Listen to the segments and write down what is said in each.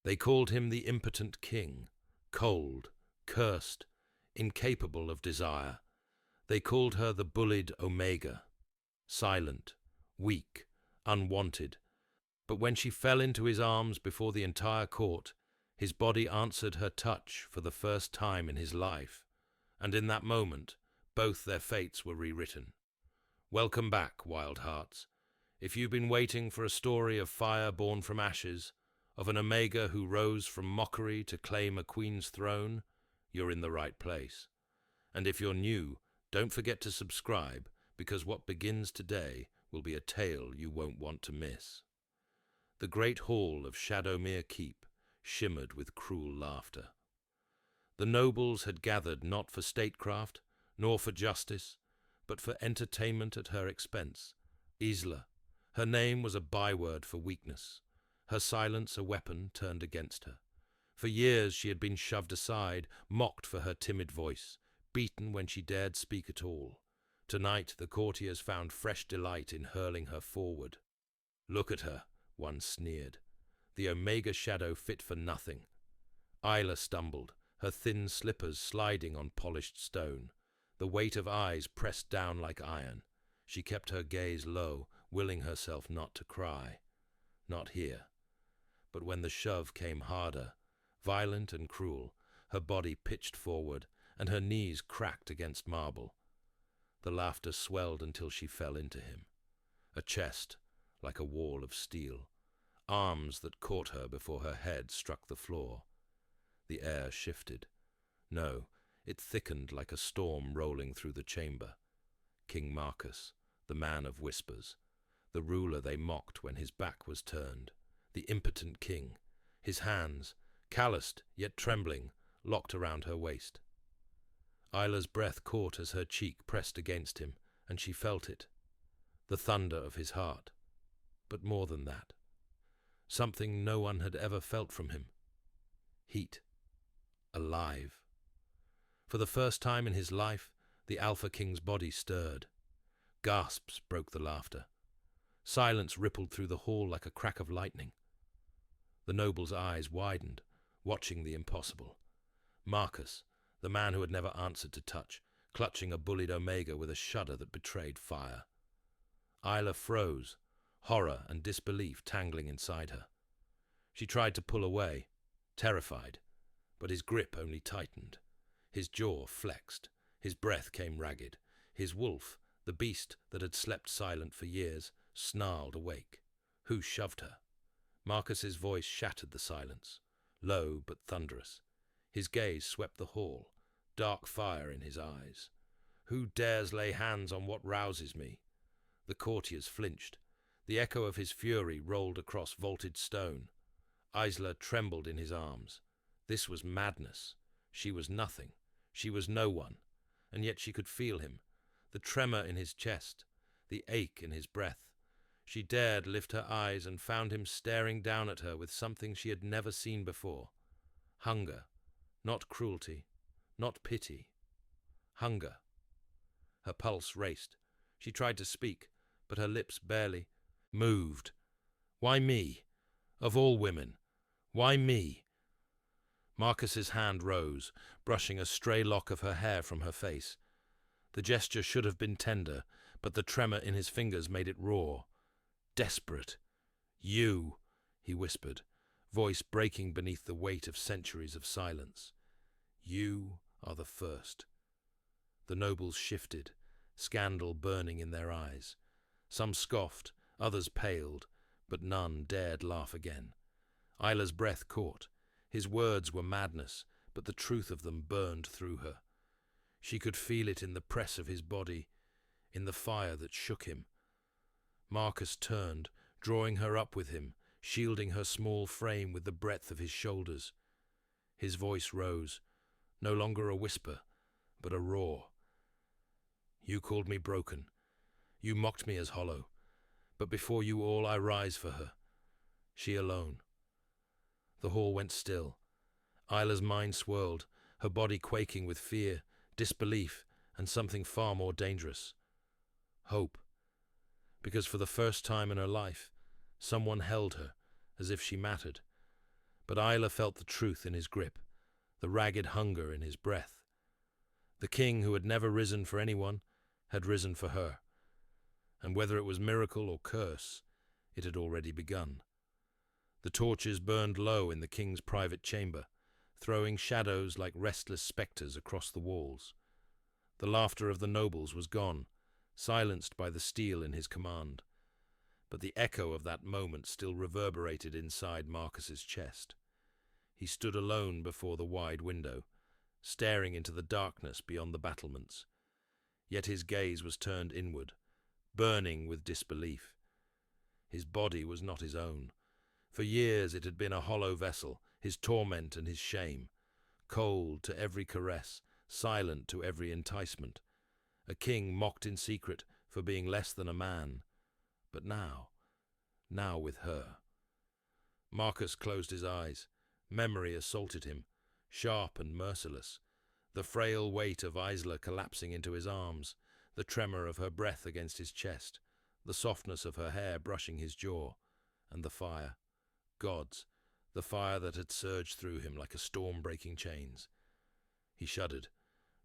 They called him the impotent king, cold, cursed, incapable of desire. They called her the bullied Omega, silent, weak, unwanted. But when she fell into his arms before the entire court, his body answered her touch for the first time in his life, and in that moment, both their fates were rewritten. Welcome back, wild hearts. If you've been waiting for a story of fire born from ashes, of an Omega who rose from mockery to claim a queen's throne, you're in the right place. And if you're new, don't forget to subscribe, because what begins today will be a tale you won't want to miss. The great hall of Shadowmere Keep shimmered with cruel laughter. The nobles had gathered not for statecraft, nor for justice, but for entertainment at her expense. Isla, her name was a byword for weakness, her silence a weapon turned against her. For years she had been shoved aside, mocked for her timid voice, beaten when she dared speak at all. Tonight the courtiers found fresh delight in hurling her forward. Look at her, one sneered. The Omega shadow fit for nothing. Isla stumbled, her thin slippers sliding on polished stone, the weight of eyes pressed down like iron. She kept her gaze low, willing herself not to cry. Not here. But when the shove came harder, violent and cruel, her body pitched forward, and her knees cracked against marble. The laughter swelled until she fell into him. A chest, like a wall of steel. Arms that caught her before her head struck the floor. The air shifted. No, it thickened like a storm rolling through the chamber. King Marcus, the man of whispers, the ruler they mocked when his back was turned, the impotent king, his hands, calloused yet trembling, locked around her waist. Isla's breath caught as her cheek pressed against him, and she felt it, the thunder of his heart. But more than that, something no one had ever felt from him. Heat. Alive. For the first time in his life, the Alpha King's body stirred. Gasps broke the laughter. Silence rippled through the hall like a crack of lightning. The noble's eyes widened, watching the impossible. Marcus, the man who had never answered to touch, clutching a bullied Omega with a shudder that betrayed fire. Isla froze, horror and disbelief tangling inside her. She tried to pull away, terrified, but his grip only tightened. His jaw flexed, his breath came ragged. His wolf, the beast that had slept silent for years, snarled awake. Who shoved her? Marcus's voice shattered the silence, low but thunderous. His gaze swept the hall, dark fire in his eyes. Who dares lay hands on what rouses me? The courtiers flinched. The echo of his fury rolled across vaulted stone. Isla trembled in his arms. This was madness. She was nothing. She was no one. And yet she could feel him, the tremor in his chest, the ache in his breath. She dared lift her eyes and found him staring down at her with something she had never seen before. Hunger. Not cruelty. Not pity. Hunger. Her pulse raced. She tried to speak, but her lips barely moved. Why me? Of all women. Why me? Marcus's hand rose, brushing a stray lock of her hair from her face. The gesture should have been tender, but the tremor in his fingers made it raw. Desperate. You, he whispered, voice breaking beneath the weight of centuries of silence. You are the first. The nobles shifted, scandal burning in their eyes. Some scoffed, others paled, but none dared laugh again. Isla's breath caught. His words were madness, but the truth of them burned through her. She could feel it in the press of his body, in the fire that shook him. Marcus turned, drawing her up with him, shielding her small frame with the breadth of his shoulders. His voice rose, no longer a whisper, but a roar. You called me broken. You mocked me as hollow. But before you all I rise for her. She alone. The hall went still. Isla's mind swirled, her body quaking with fear, disbelief, and something far more dangerous. Hope. Because for the first time in her life, someone held her, as if she mattered. But Isla felt the truth in his grip, the ragged hunger in his breath. The king who had never risen for anyone had risen for her, and whether it was miracle or curse, it had already begun. The torches burned low in the king's private chamber, throwing shadows like restless spectres across the walls. The laughter of the nobles was gone, silenced by the steel in his command, but the echo of that moment still reverberated inside Marcus's chest. He stood alone before the wide window, staring into the darkness beyond the battlements. Yet his gaze was turned inward, burning with disbelief. His body was not his own. For years it had been a hollow vessel, his torment and his shame, cold to every caress, silent to every enticement. A king mocked in secret for being less than a man. But now with her. Marcus closed his eyes. Memory assaulted him, sharp and merciless. The frail weight of Isla collapsing into his arms, the tremor of her breath against his chest, the softness of her hair brushing his jaw, and the fire. Gods, the fire that had surged through him like a storm breaking chains. He shuddered,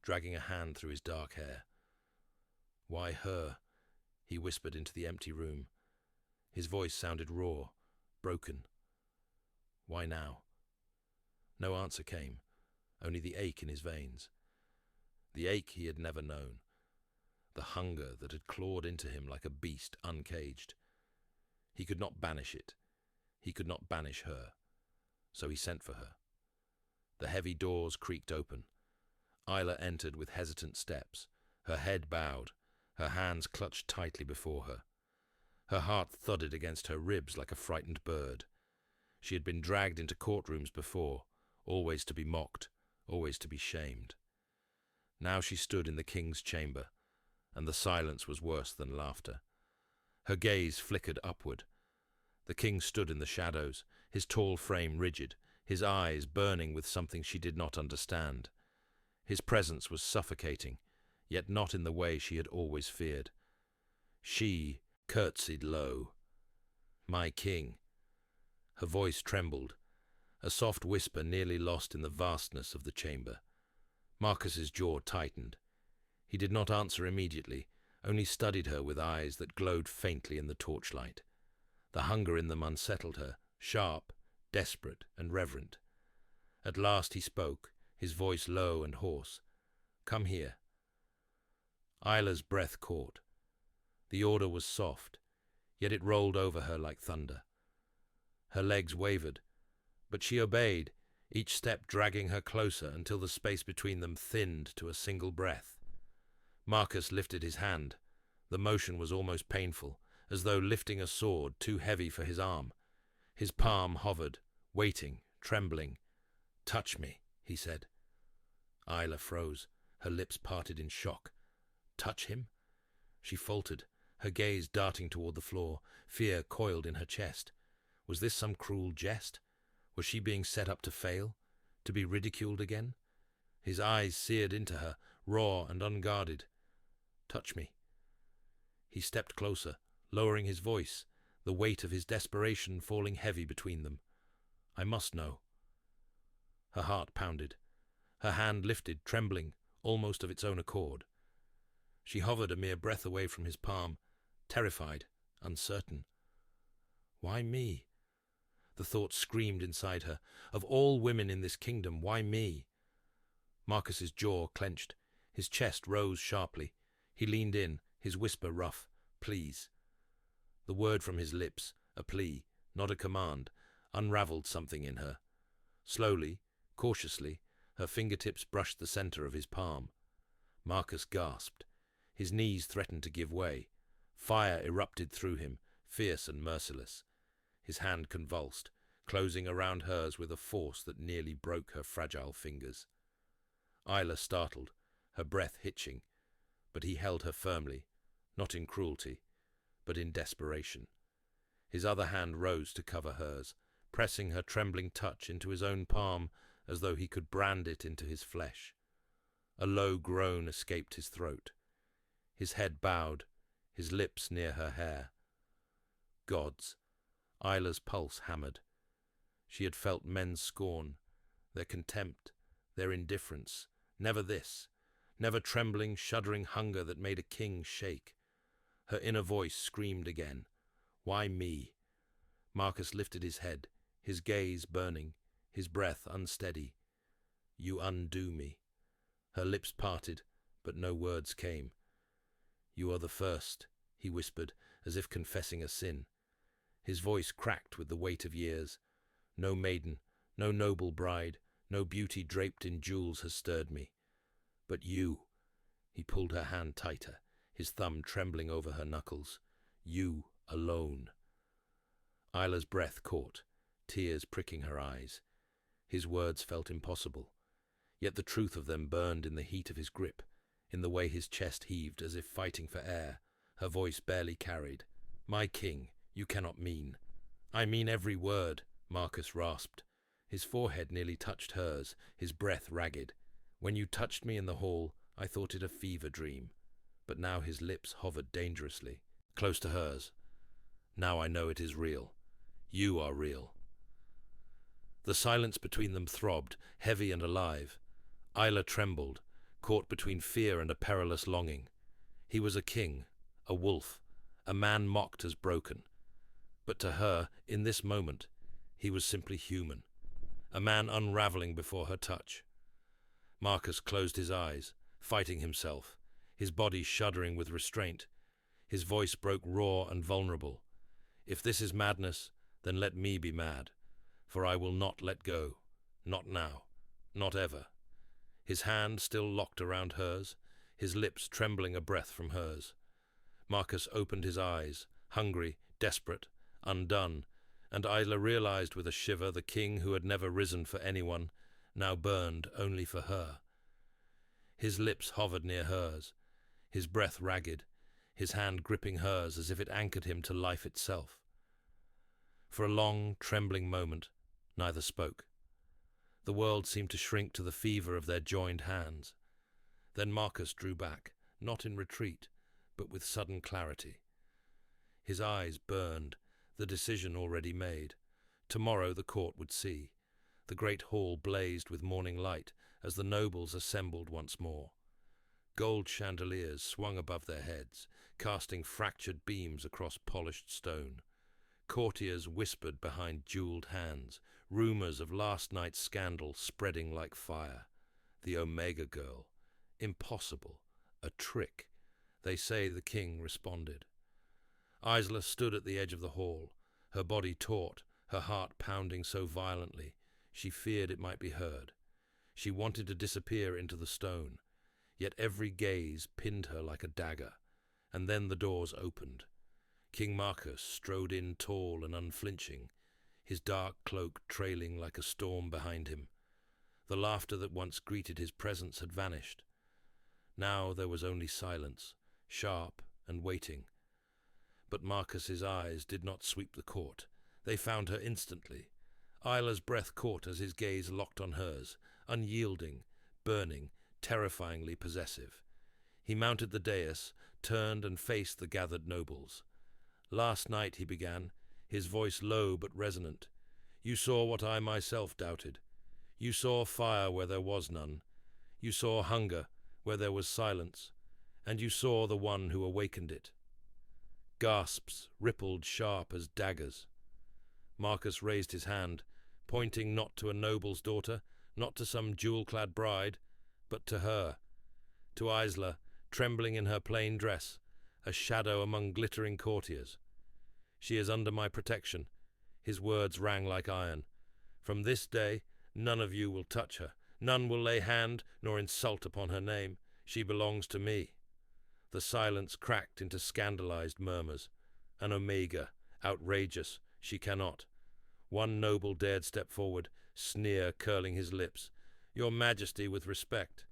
dragging a hand through his dark hair. "Why her?" he whispered into the empty room. His voice sounded raw, broken. "Why now?" No answer came, only the ache in his veins. The ache he had never known. The hunger that had clawed into him like a beast uncaged. He could not banish it. He could not banish her. So he sent for her. The heavy doors creaked open. Isla entered with hesitant steps, her head bowed, her hands clutched tightly before her. Her heart thudded against her ribs like a frightened bird. She had been dragged into courtrooms before, always to be mocked, always to be shamed. Now she stood in the king's chamber, and the silence was worse than laughter. Her gaze flickered upward. The king stood in the shadows, his tall frame rigid, his eyes burning with something she did not understand. His presence was suffocating, yet not in the way she had always feared. She curtsied low. "My king." Her voice trembled, a soft whisper nearly lost in the vastness of the chamber. Marcus's jaw tightened. He did not answer immediately, only studied her with eyes that glowed faintly in the torchlight. The hunger in them unsettled her, sharp, desperate, and reverent. At last he spoke, his voice low and hoarse. "Come here." Isla's breath caught. The order was soft, yet it rolled over her like thunder. Her legs wavered, but she obeyed, each step dragging her closer until the space between them thinned to a single breath. Marcus lifted his hand. The motion was almost painful, as though lifting a sword too heavy for his arm. His palm hovered, waiting, trembling. "Touch me," he said. Isla froze, her lips parted in shock. Touch him? She faltered, her gaze darting toward the floor, fear coiled in her chest. Was this some cruel jest? Was she being set up to fail, to be ridiculed again? His eyes seared into her, raw and unguarded. "Touch me." He stepped closer, lowering his voice, the weight of his desperation falling heavy between them. "I must know." Her heart pounded. Her hand lifted, trembling, almost of its own accord. She hovered a mere breath away from his palm, terrified, uncertain. Why me? The thought screamed inside her. Of all women in this kingdom, why me? Marcus's jaw clenched. His chest rose sharply. He leaned in, his whisper rough. "Please." The word from his lips, a plea, not a command, unraveled something in her. Slowly, cautiously, her fingertips brushed the center of his palm. Marcus gasped. His knees threatened to give way. Fire erupted through him, fierce and merciless. His hand convulsed, closing around hers with a force that nearly broke her fragile fingers. Isla startled, her breath hitching, but he held her firmly, not in cruelty, but in desperation. His other hand rose to cover hers, pressing her trembling touch into his own palm as though he could brand it into his flesh. A low groan escaped his throat. His head bowed, his lips near her hair. Gods! Isla's pulse hammered. She had felt men's scorn, their contempt, their indifference. Never this. Never trembling, shuddering hunger that made a king shake. Her inner voice screamed again. Why me? Marcus lifted his head, his gaze burning, his breath unsteady. You undo me. Her lips parted, but no words came. You are the first, he whispered, as if confessing a sin. His voice cracked with the weight of years. No maiden, no noble bride, no beauty draped in jewels has stirred me. But you, he pulled her hand tighter, his thumb trembling over her knuckles. You alone. Isla's breath caught, tears pricking her eyes. His words felt impossible, yet the truth of them burned in the heat of his grip, in the way his chest heaved as if fighting for air. Her voice barely carried. My king, you cannot mean. I mean every word, Marcus rasped. His forehead nearly touched hers, his breath ragged. When you touched me in the hall, I thought it a fever dream. But now his lips hovered dangerously, close to hers. Now I know it is real. You are real. The silence between them throbbed, heavy and alive. Isla trembled, caught between fear and a perilous longing. He was a king, a wolf, a man mocked as broken. But to her, in this moment, he was simply human, a man unraveling before her touch. Marcus closed his eyes, fighting himself, his body shuddering with restraint. His voice broke raw and vulnerable. If this is madness, then let me be mad, for I will not let go, not now, not ever. His hand still locked around hers, his lips trembling a breath from hers. Marcus opened his eyes, hungry, desperate, undone, and Isla realized with a shiver the king who had never risen for anyone, now burned only for her. His lips hovered near hers, his breath ragged, his hand gripping hers as if it anchored him to life itself. For a long, trembling moment, neither spoke. The world seemed to shrink to the fever of their joined hands. Then Marcus drew back, not in retreat, but with sudden clarity. His eyes burned, the decision already made. Tomorrow the court would see. The great hall blazed with morning light as the nobles assembled once more. Gold chandeliers swung above their heads, casting fractured beams across polished stone. Courtiers whispered behind jeweled hands, rumors of last night's scandal spreading like fire. The Omega girl. Impossible. A trick. They say the king responded. Isla stood at the edge of the hall, her body taut, her heart pounding so violently, she feared it might be heard. She wanted to disappear into the stone, yet every gaze pinned her like a dagger. And then the doors opened. King Marcus strode in tall and unflinching, his dark cloak trailing like a storm behind him. The laughter that once greeted his presence had vanished. Now there was only silence, sharp and waiting. But Marcus's eyes did not sweep the court. They found her instantly. Isla's breath caught as his gaze locked on hers, unyielding, burning, terrifyingly possessive. He mounted the dais, turned and faced the gathered nobles. Last night, he began, his voice low but resonant. You saw what I myself doubted. You saw fire where there was none. You saw hunger where there was silence. And you saw the one who awakened it. Gasps rippled sharp as daggers. Marcus raised his hand, pointing not to a noble's daughter, not to some jewel-clad bride, but to her, to Isla, trembling in her plain dress, a shadow among glittering courtiers. She is under my protection. His words rang like iron. From this day, none of you will touch her. None will lay hand nor insult upon her name. She belongs to me. The silence cracked into scandalized murmurs. An Omega, outrageous, she cannot. One noble dared step forward, sneer curling his lips. Your Majesty, with respect.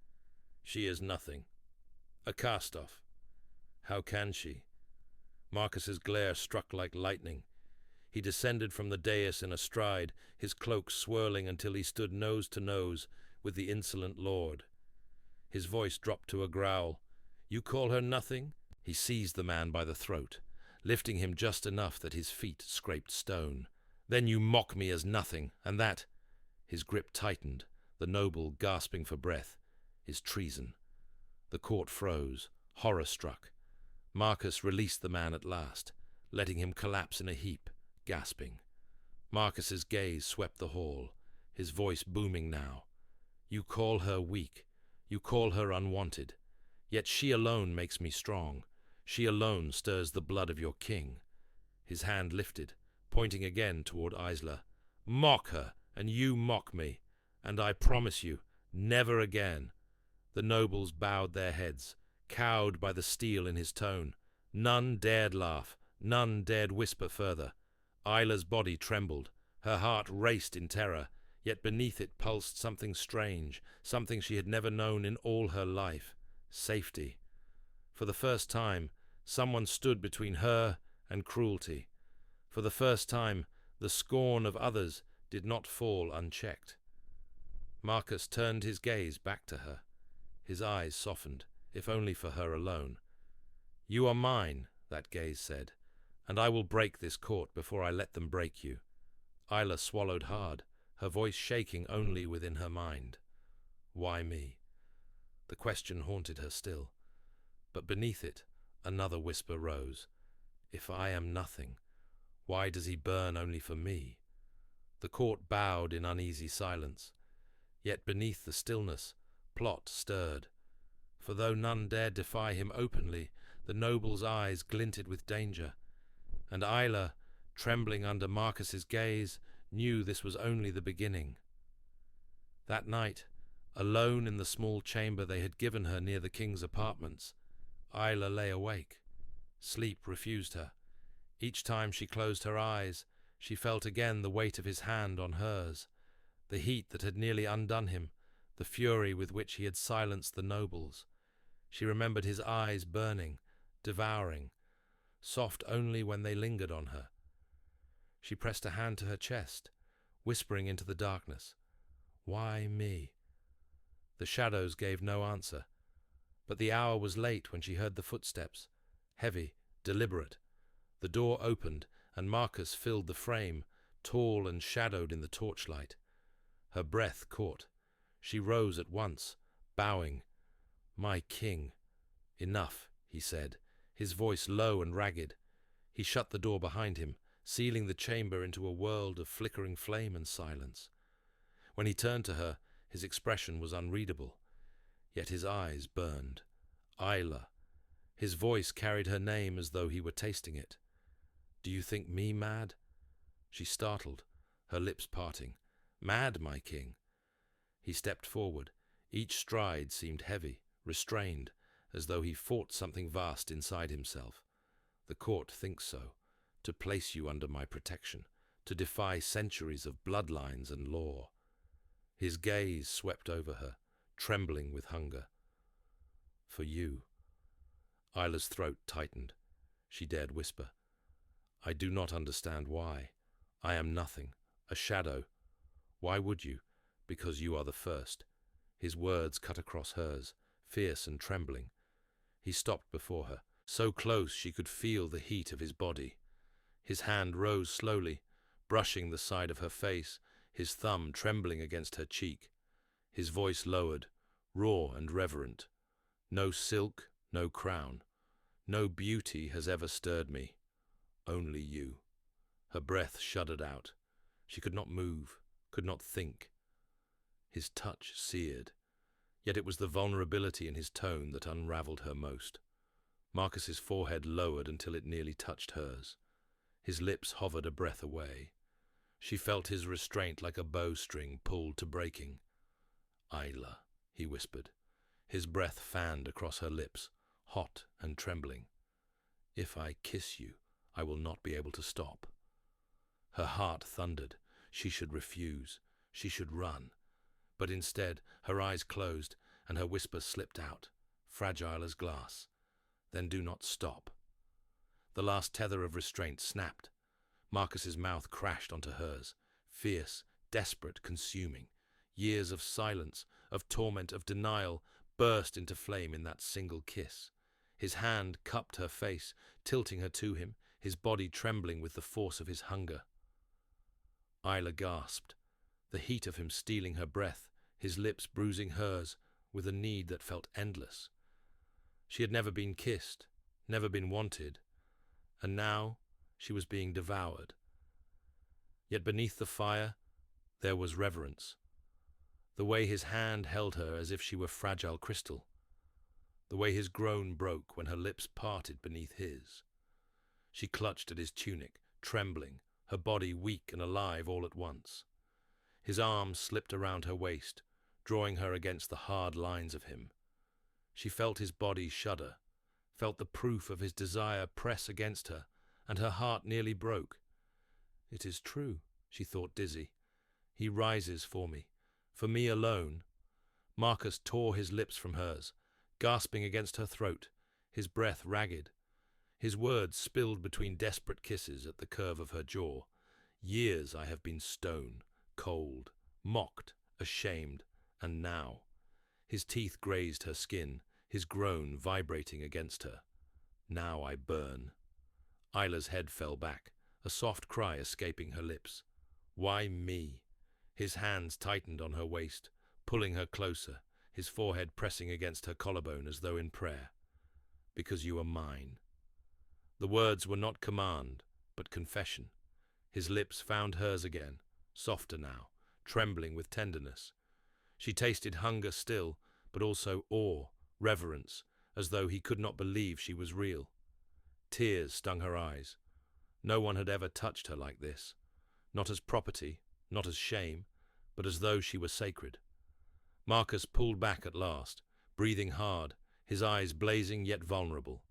She is nothing. A cast-off. How can she? Marcus's glare struck like lightning. He descended from the dais in a stride, his cloak swirling until he stood nose to nose with the insolent lord. His voice dropped to a growl. You call her nothing? He seized the man by the throat, lifting him just enough that his feet scraped stone. Then you mock me as nothing, and that—" his grip tightened, the noble gasping for breath—"is treason." The court froze, horror-struck. Marcus released the man at last, letting him collapse in a heap, gasping. Marcus's gaze swept the hall, his voice booming now. "You call her weak. You call her unwanted. Yet she alone makes me strong. She alone stirs the blood of your king." His hand lifted, pointing again toward Isla. "Mock her, and you mock me. And I promise you, never again." The nobles bowed their heads, cowed by the steel in his tone. None dared laugh, none dared whisper further. Isla's body trembled, her heart raced in terror, yet beneath it pulsed something strange, something she had never known in all her life: safety. For the first time, someone stood between her and cruelty. For the first time, the scorn of others did not fall unchecked. Marcus turned his gaze back to her. His eyes softened, if only for her alone. "You are mine," that gaze said, "and I will break this court before I let them break you." Isla swallowed hard, her voice shaking only within her mind. Why me? The question haunted her still. But beneath it, another whisper rose. If I am nothing, why does he burn only for me? The court bowed in uneasy silence. Yet beneath the stillness, plot stirred. For though none dared defy him openly, the noble's eyes glinted with danger. And Isla, trembling under Marcus's gaze, knew this was only the beginning. That night, alone in the small chamber they had given her near the king's apartments, Isla lay awake. Sleep refused her. Each time she closed her eyes, she felt again the weight of his hand on hers, the heat that had nearly undone him, the fury with which he had silenced the nobles. She remembered his eyes burning, devouring, soft only when they lingered on her. She pressed a hand to her chest, whispering into the darkness, "Why me?" The shadows gave no answer, but the hour was late when she heard the footsteps, heavy, deliberate. The door opened, and Marcus filled the frame, tall and shadowed in the torchlight. Her breath caught. She rose at once, bowing. "My king." "Enough," he said, his voice low and ragged. He shut the door behind him, sealing the chamber into a world of flickering flame and silence. When he turned to her, his expression was unreadable, yet his eyes burned. Isla. His voice carried her name as though he were tasting it. "Do you think me mad?" She startled, her lips parting. "Mad, my king?" He stepped forward. Each stride seemed heavy, restrained, as though he fought something vast inside himself. "The court thinks so. To place you under my protection, to defy centuries of bloodlines and law." His gaze swept over her, trembling with hunger. "For you." Isla's throat tightened. She dared whisper, "I do not understand why. I am nothing, a shadow. Why would you? Because you are the first." His words cut across hers, fierce and trembling. He stopped before her, so close she could feel the heat of his body. His hand rose slowly, brushing the side of her face, his thumb trembling against her cheek. His voice lowered, raw and reverent. "No silk, no crown. No beauty has ever stirred me. Only you." Her breath shuddered out. She could not move, could not think. His touch seared. Yet it was the vulnerability in his tone that unraveled her most. Marcus's forehead lowered until it nearly touched hers. His lips hovered a breath away. She felt his restraint like a bowstring pulled to breaking. "Isla," he whispered. His breath fanned across her lips, hot and trembling. "If I kiss you, I will not be able to stop." Her heart thundered. She should refuse. She should run. But instead, her eyes closed, and her whisper slipped out, fragile as glass. "Then do not stop." The last tether of restraint snapped. Marcus's mouth crashed onto hers, fierce, desperate, consuming. Years of silence, of torment, of denial burst into flame in that single kiss. His hand cupped her face, tilting her to him, his body trembling with the force of his hunger. Isla gasped, the heat of him stealing her breath, his lips bruising hers with a need that felt endless. She had never been kissed, never been wanted, and now she was being devoured. Yet beneath the fire, there was reverence. The way his hand held her as if she were fragile crystal. The way his groan broke when her lips parted beneath his. She clutched at his tunic, trembling, her body weak and alive all at once. His arms slipped around her waist, drawing her against the hard lines of him. She felt his body shudder, felt the proof of his desire press against her, and her heart nearly broke. It is true, she thought dizzy. He rises for me alone. Marcus tore his lips from hers, gasping against her throat, his breath ragged. His words spilled between desperate kisses at the curve of her jaw. Years I have been stone, cold, mocked, ashamed, and now. His teeth grazed her skin, his groan vibrating against her. Now I burn. Isla's head fell back, a soft cry escaping her lips. Why me? His hands tightened on her waist, pulling her closer, his forehead pressing against her collarbone as though in prayer. Because you are mine. The words were not command, but confession. His lips found hers again, softer now, trembling with tenderness. She tasted hunger still, but also awe, reverence, as though he could not believe she was real. Tears stung her eyes. No one had ever touched her like this. Not as property, not as shame, but as though she were sacred. Marcus pulled back at last, breathing hard, his eyes blazing yet vulnerable.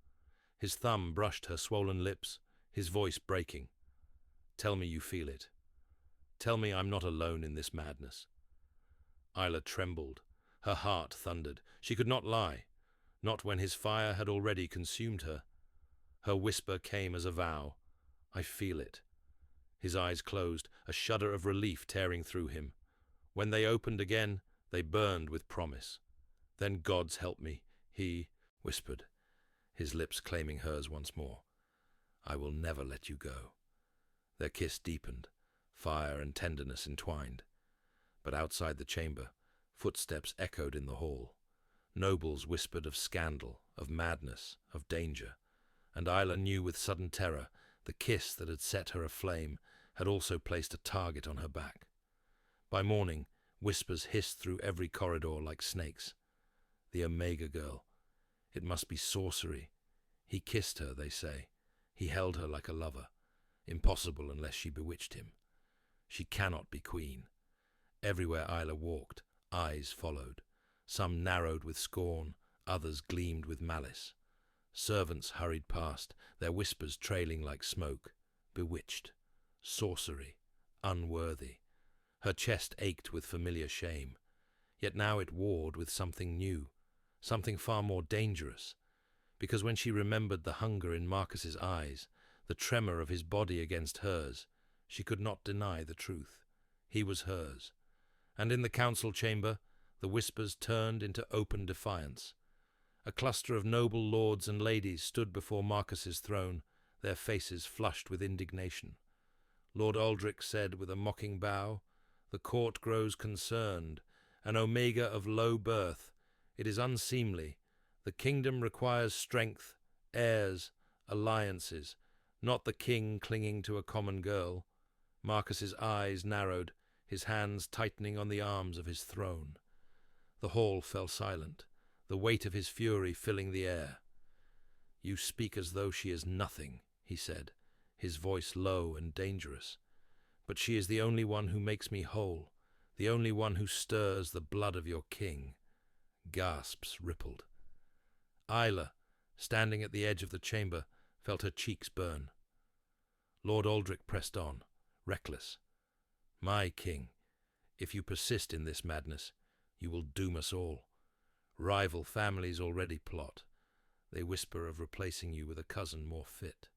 His thumb brushed her swollen lips, his voice breaking. Tell me you feel it. Tell me I'm not alone in this madness. Isla trembled. Her heart thundered. She could not lie, not when his fire had already consumed her. Her whisper came as a vow. I feel it. His eyes closed, a shudder of relief tearing through him. When they opened again, they burned with promise. Then God's help me, he whispered, his lips claiming hers once more. I will never let you go. Their kiss deepened, fire and tenderness entwined. But outside the chamber, footsteps echoed in the hall. Nobles whispered of scandal, of madness, of danger, and Isla knew with sudden terror the kiss that had set her aflame had also placed a target on her back. By morning, whispers hissed through every corridor like snakes. The Omega girl. It must be sorcery. He kissed her, they say. He held her like a lover. Impossible unless she bewitched him. She cannot be queen. Everywhere Isla walked, eyes followed. Some narrowed with scorn, others gleamed with malice. Servants hurried past, their whispers trailing like smoke. Bewitched. Sorcery. Unworthy. Her chest ached with familiar shame. Yet now it warred with something new, something far more dangerous. Because when she remembered the hunger in Marcus's eyes, the tremor of his body against hers, she could not deny the truth. He was hers. And in the council chamber, the whispers turned into open defiance. A cluster of noble lords and ladies stood before Marcus's throne, their faces flushed with indignation. Lord Aldrich said with a mocking bow, "The court grows concerned. An Omega of low birth. It is unseemly. The kingdom requires strength, heirs, alliances, not the king clinging to a common girl." Marcus's eyes narrowed, his hands tightening on the arms of his throne. The hall fell silent, the weight of his fury filling the air. "You speak as though she is nothing," he said, his voice low and dangerous. "But she is the only one who makes me whole, the only one who stirs the blood of your king." Gasps rippled. Isla, standing at the edge of the chamber, felt her cheeks burn. Lord Aldrich pressed on, reckless. "My king, if you persist in this madness, you will doom us all. Rival families already plot. They whisper of replacing you with a cousin more fit."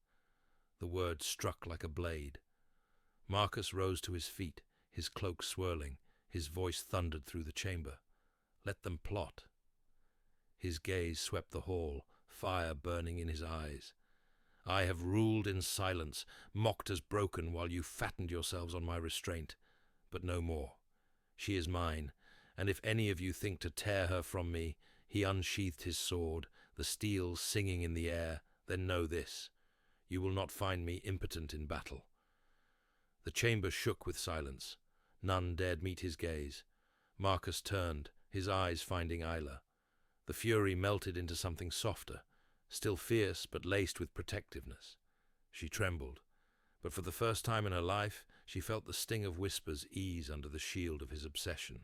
The word struck like a blade. Marcus rose to his feet, his cloak swirling, his voice thundered through the chamber. "Let them plot." His gaze swept the hall, fire burning in his eyes. I have ruled in silence, mocked as broken while you fattened yourselves on my restraint, but no more. She is mine, and if any of you think to tear her from me, he unsheathed his sword, the steel singing in the air, then know this: you will not find me impotent in battle. The chamber shook with silence. None dared meet his gaze. Marcus turned, his eyes finding Isla. The fury melted into something softer, still fierce but laced with protectiveness. She trembled, but for the first time in her life she felt the sting of whispers ease under the shield of his obsession.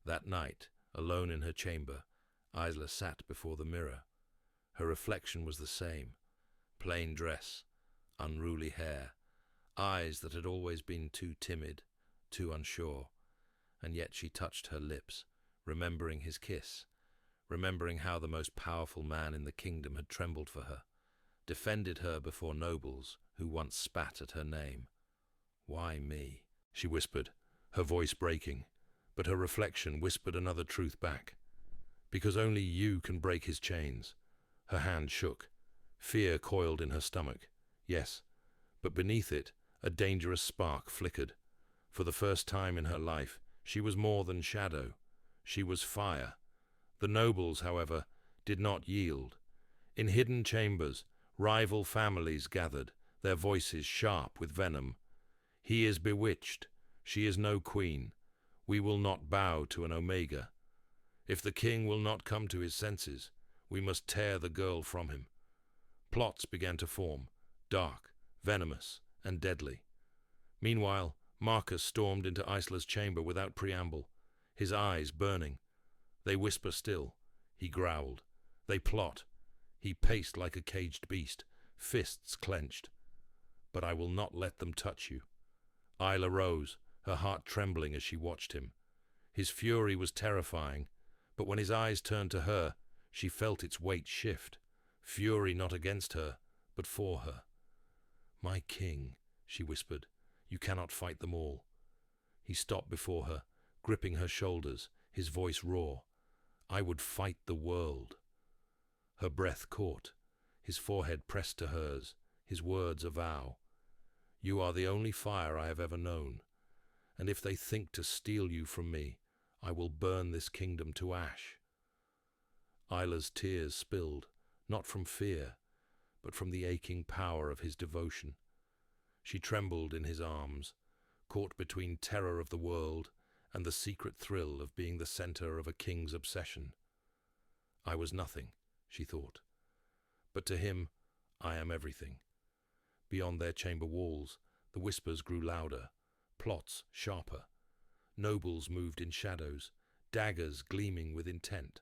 That night, alone in her chamber, Isla sat before the mirror. Her reflection was the same: plain dress, unruly hair, eyes that had always been too timid, too unsure. And yet she touched her lips, remembering his kiss, remembering how the most powerful man in the kingdom had trembled for her, defended her before nobles who once spat at her name. "Why me?" she whispered, her voice breaking, but her reflection whispered another truth back. "Because only you can break his chains." Her hand shook. Fear coiled in her stomach. Yes, but beneath it, a dangerous spark flickered. For the first time in her life, she was more than shadow. She was fire. The nobles, however, did not yield. In hidden chambers, rival families gathered, their voices sharp with venom. "He is bewitched. She is no queen. We will not bow to an Omega. If the king will not come to his senses, we must tear the girl from him." Plots began to form, dark, venomous, and deadly. Meanwhile, Marcus stormed into Isla's chamber without preamble, his eyes burning. They whisper still. He growled. They plot. He paced like a caged beast, fists clenched. "But I will not let them touch you." Isla rose, her heart trembling as she watched him. His fury was terrifying, but when his eyes turned to her, she felt its weight shift. Fury not against her, but for her. "My king," she whispered, "you cannot fight them all." He stopped before her, gripping her shoulders, his voice raw. "I would fight the world." Her breath caught, his forehead pressed to hers, his words a vow. "You are the only fire I have ever known, and if they think to steal you from me, I will burn this kingdom to ash." Isla's tears spilled, not from fear, but from the aching power of his devotion. She trembled in his arms, caught between terror of the world and the secret thrill of being the center of a king's obsession. "I was nothing," she thought, "but to him I am everything." Beyond their chamber walls, the whispers grew louder, plots sharper. Nobles moved in shadows, daggers gleaming with intent.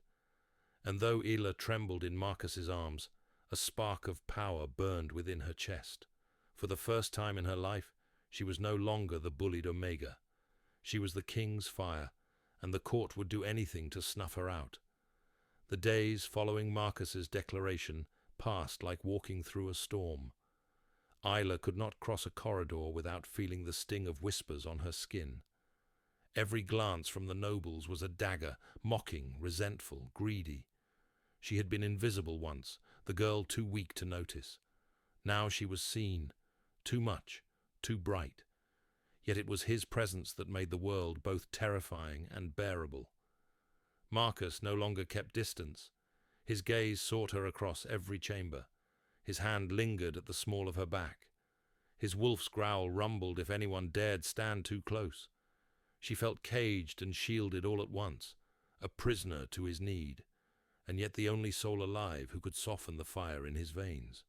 And though Isla trembled in Marcus's arms, a spark of power burned within her chest. For the first time in her life, she was no longer the bullied Omega. She was the king's fire, and the court would do anything to snuff her out. The days following Marcus's declaration passed like walking through a storm. Isla could not cross a corridor without feeling the sting of whispers on her skin. Every glance from the nobles was a dagger, mocking, resentful, greedy. She had been invisible once, the girl too weak to notice. Now she was seen, too much, too bright. Yet it was his presence that made the world both terrifying and bearable. Marcus no longer kept distance. His gaze sought her across every chamber. His hand lingered at the small of her back. His wolf's growl rumbled if anyone dared stand too close. She felt caged and shielded all at once, a prisoner to his need, and yet the only soul alive who could soften the fire in his veins.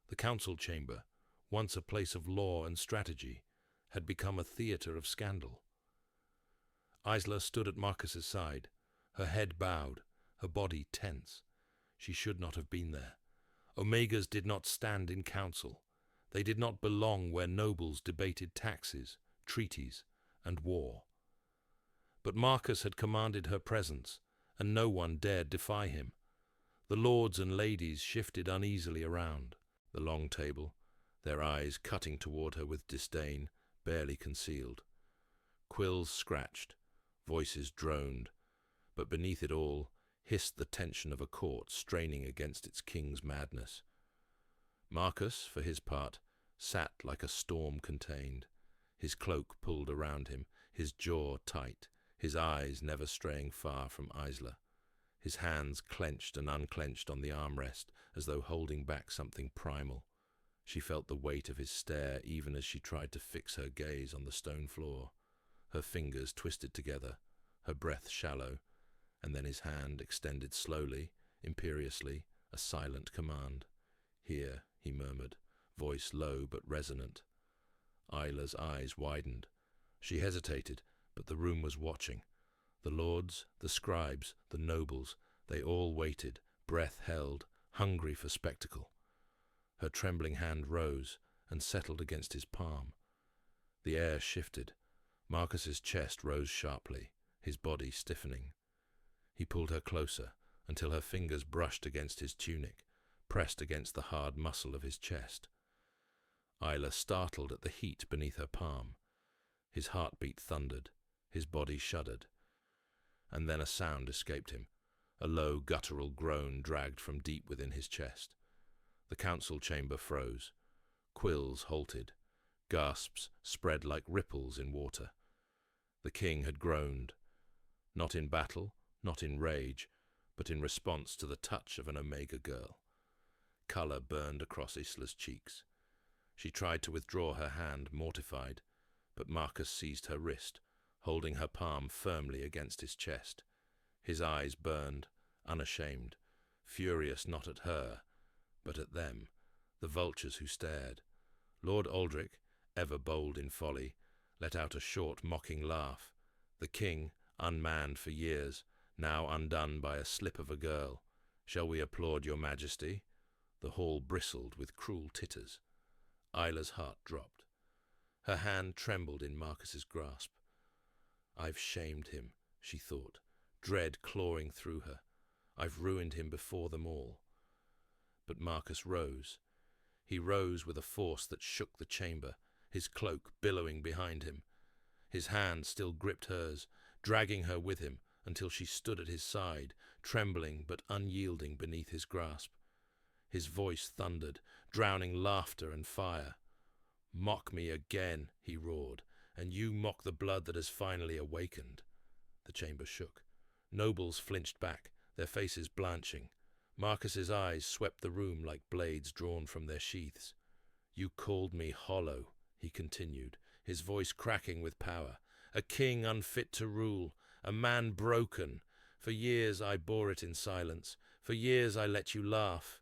The council chamber, once a place of law and strategy, had become a theater of scandal. Isla stood at Marcus's side, her head bowed, her body tense. She should not have been there. Omegas did not stand in council. They did not belong where nobles debated taxes, treaties, and war. But Marcus had commanded her presence, and no one dared defy him. The lords and ladies shifted uneasily around the long table, their eyes cutting toward her with disdain, barely concealed. Quills scratched, voices droned, but beneath it all hissed the tension of a court straining against its king's madness. Marcus, for his part, sat like a storm contained, his cloak pulled around him, his jaw tight, his eyes never straying far from Isla, his hands clenched and unclenched on the armrest as though holding back something primal. She felt the weight of his stare even as she tried to fix her gaze on the stone floor, her fingers twisted together, her breath shallow, and then his hand extended slowly, imperiously, a silent command. "Here," he murmured, voice low but resonant. Isla's eyes widened. She hesitated, but the room was watching. The lords, the scribes, the nobles, they all waited, breath held, hungry for spectacle. Her trembling hand rose and settled against his palm. The air shifted. Marcus's chest rose sharply, his body stiffening. He pulled her closer until her fingers brushed against his tunic, pressed against the hard muscle of his chest. Isla startled at the heat beneath her palm. His heartbeat thundered, his body shuddered. And then a sound escaped him, a low guttural groan dragged from deep within his chest. The council chamber froze. Quills halted. Gasps spread like ripples in water. The king had groaned, not in battle, not in rage, but in response to the touch of an Omega girl. Colour burned across Isla's cheeks. She tried to withdraw her hand, mortified, but Marcus seized her wrist, holding her palm firmly against his chest. His eyes burned, unashamed, furious not at her, but at them, the vultures who stared. Lord Aldrich, ever bold in folly, let out a short, mocking laugh. The king, unmanned for years, now undone by a slip of a girl. "Shall we applaud your majesty?" The hall bristled with cruel titters. Isla's heart dropped. Her hand trembled in Marcus's grasp. "I've shamed him," she thought, dread clawing through her. "I've ruined him before them all." But Marcus rose. He rose with a force that shook the chamber, his cloak billowing behind him. His hand still gripped hers, dragging her with him until she stood at his side, trembling but unyielding beneath his grasp. His voice thundered, drowning laughter and fire. "Mock me again," he roared, "and you mock the blood that has finally awakened." The chamber shook. Nobles flinched back, their faces blanching. Marcus's eyes swept the room like blades drawn from their sheaths. "You called me hollow," he continued, his voice cracking with power. "A king unfit to rule, a man broken. For years I bore it in silence. For years I let you laugh."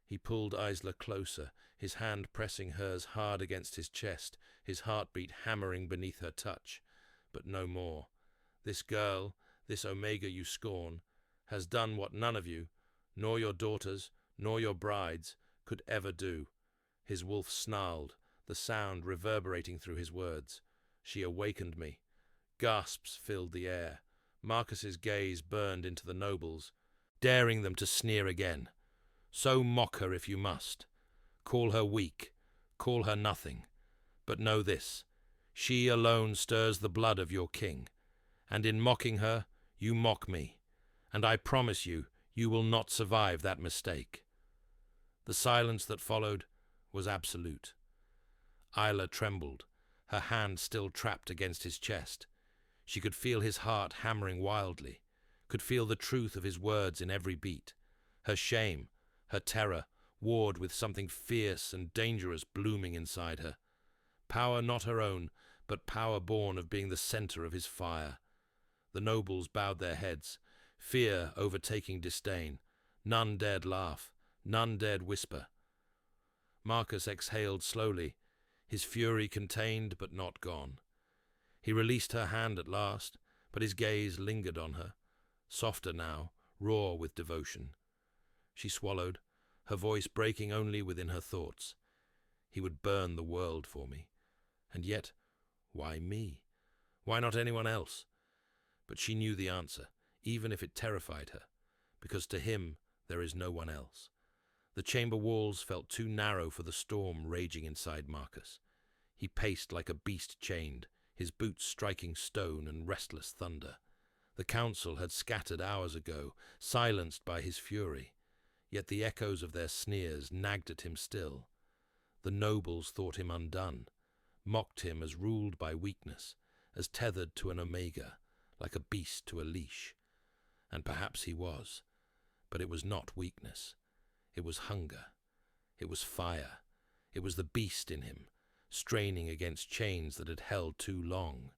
He pulled Isla closer, his hand pressing hers hard against his chest, his heartbeat hammering beneath her touch. But no more. This girl, this Omega you scorn, has done what none of you, nor your daughters, nor your brides, could ever do. His wolf snarled, the sound reverberating through his words. "She awakened me." Gasps filled the air. Marcus's gaze burned into the nobles, daring them to sneer again. "So mock her if you must. Call her weak, call her nothing. But know this, she alone stirs the blood of your king, and in mocking her, you mock me, and I promise you, you will not survive that mistake." The silence that followed was absolute. Isla trembled, her hand still trapped against his chest. She could feel his heart hammering wildly, could feel the truth of his words in every beat. Her shame, her terror, warred with something fierce and dangerous blooming inside her. Power not her own, but power born of being the center of his fire. The nobles bowed their heads, fear overtaking disdain. None dared laugh, none dared whisper. Marcus exhaled slowly, his fury contained but not gone. He released her hand at last, but his gaze lingered on her, softer now, raw with devotion. She swallowed, her voice breaking only within her thoughts. "He would burn the world for me. And yet, why me? Why not anyone else?" But she knew the answer, even if it terrified her, because to him there is no one else. The chamber walls felt too narrow for the storm raging inside Marcus. He paced like a beast chained, his boots striking stone and restless thunder. The council had scattered hours ago, silenced by his fury. Yet the echoes of their sneers nagged at him still. The nobles thought him undone, mocked him as ruled by weakness, as tethered to an omega, like a beast to a leash. And perhaps he was, but it was not weakness. It was hunger. It was fire. It was the beast in him, straining against chains that had held too long.